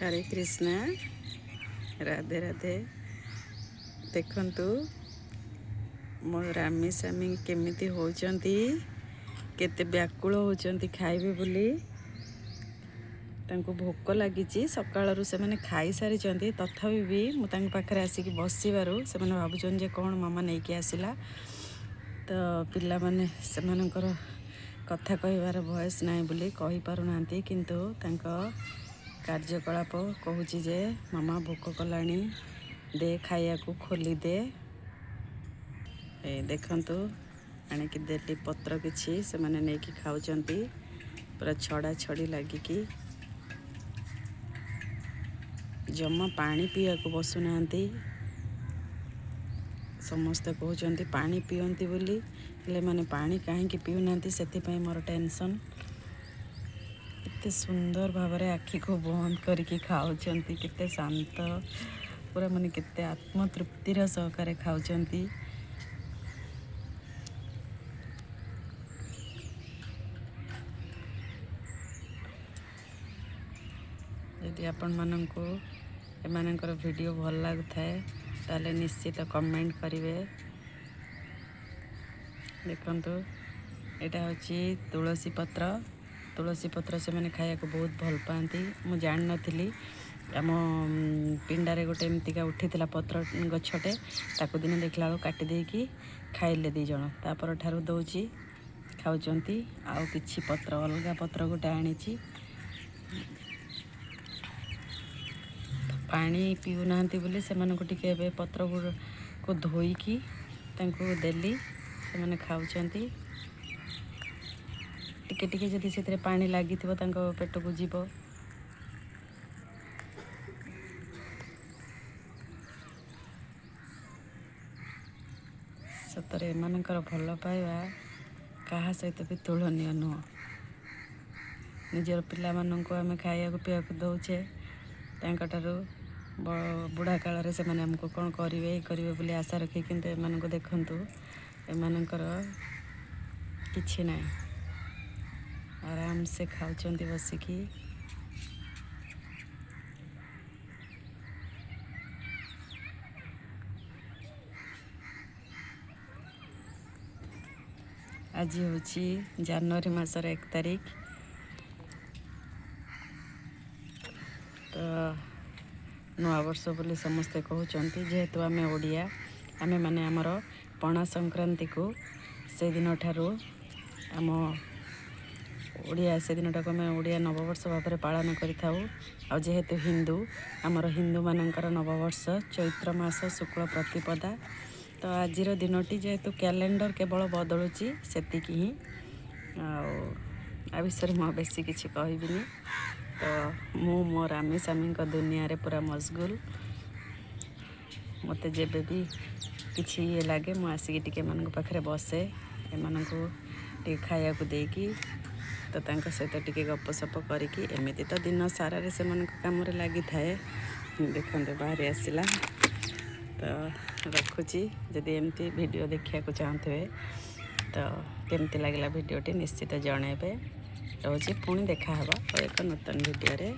हरे कृष्णा राधे राधे। देखंतु मो रामी सामी केमिति होचंती, केते व्याकुल होचंती खाइबे बोली। तांको भोक लागिची सकाळरू से माने खाई सारी चंती, तथापि भी मु तांक पाखरे आसिकी बसिबारु से माने भाबुचन जे कोन मामा नेकी आसिला। तो पिला माने से मानकर कथा कहिबार भयस नाही बोली कहि पारु नांती, किंतु तांको कार्यकलाप कहूची जे मामा भोक कलाणी, दे खाइया को खोली दे। ए देखंतु आनिकी देली पत्र किछि से माने नेकी खाउचंती, पूरा छड़ा छड़ी लागिकी जम्मा पानी पिया को बसु नांती। समस्त कहउचंती पानी पियंती बोली, हेले माने पानी काहे की पिउ नांती, सेति पई मोर टेंशन। केते सुंदर भावरे आखि को बंद करके खाउचंती, केते शांत पूरा माने केते आत्मतृप्तिर सहकारे खाउचंती। यदि आपण माननको एमानकर वीडियो भल लागुथाए ताले निश्चित कमेंट करिवे। देखंतु एटा होची तुलसी पत्र से मैंने खाया को बहुत भल पाती। मु जान नथिली आम पिंडारे गोटे एमतिका उठीला पत्र गछटे, ताकू दिन देखला बेलू काटी देकी खाइले दी जण, तापर ठारू दउची खाउचंती। आउ किछि पत्र अलगा पत्र गोटे आनीची, पानी पिउ नांती बोली से मानको टिके एबे पत्र को धोईकी तांको देली, से माने खाउचंती। टिके टिके जदि से पानी लगी पेट को जीव। सतरे एमानकर भल पाइबा कहा सहित भी तुलनीय नुह। निजर पिला माननको आमे खाइया को पिया को दउचे, तांकटारू बुढ़ा काल से माने हमको कौन करिवे बोली आशा रखी, किंतु एमानको देखंतु एमानकर किछि नाही, आराम से खाउचंती बसिकी। आज होची जनवरी मासर 1 तारिख। तो नुआ वर्ष बोली समस्ते कहउचंती, जेहेतु आमे ओडिया, आमे माने हमर पणा संक्रांति को से दिन ठारू आम ओडिया से दिन टाक आम ओडिया नववर्ष भाव में पालन करिथाउ। आ जेहेतु हिंदू, आमर हिंदू मानकर नववर्ष चैत्र मास शुक्ल प्रतिपदा। तो आजिर दिनटी जेहेतु कैलेंडर केवल बदलुची सेतिकी ही, आ विषय में बेसी किछि कहबिनी। तो मु मो रामी सामी दुनिया रे पूरा मशगुल। मते जेबे भी किछि ये लागे मु आसिकी टिके मानक पाखरे बसे, एमानको टिके खाया को देकी, तो तांका सहित टिके गपसप करिकी एमिति तो दिन सारा रे से मानक काम रे लागि थाए। देखंते बाहर आसिला तो रखुची। जदि एमती वीडियो देखिया को चाहते तो केमती लागला वीडियोटी निश्चित जणेबे। रोज पुणी देखा हवा और एक नूतन वीडियो रे।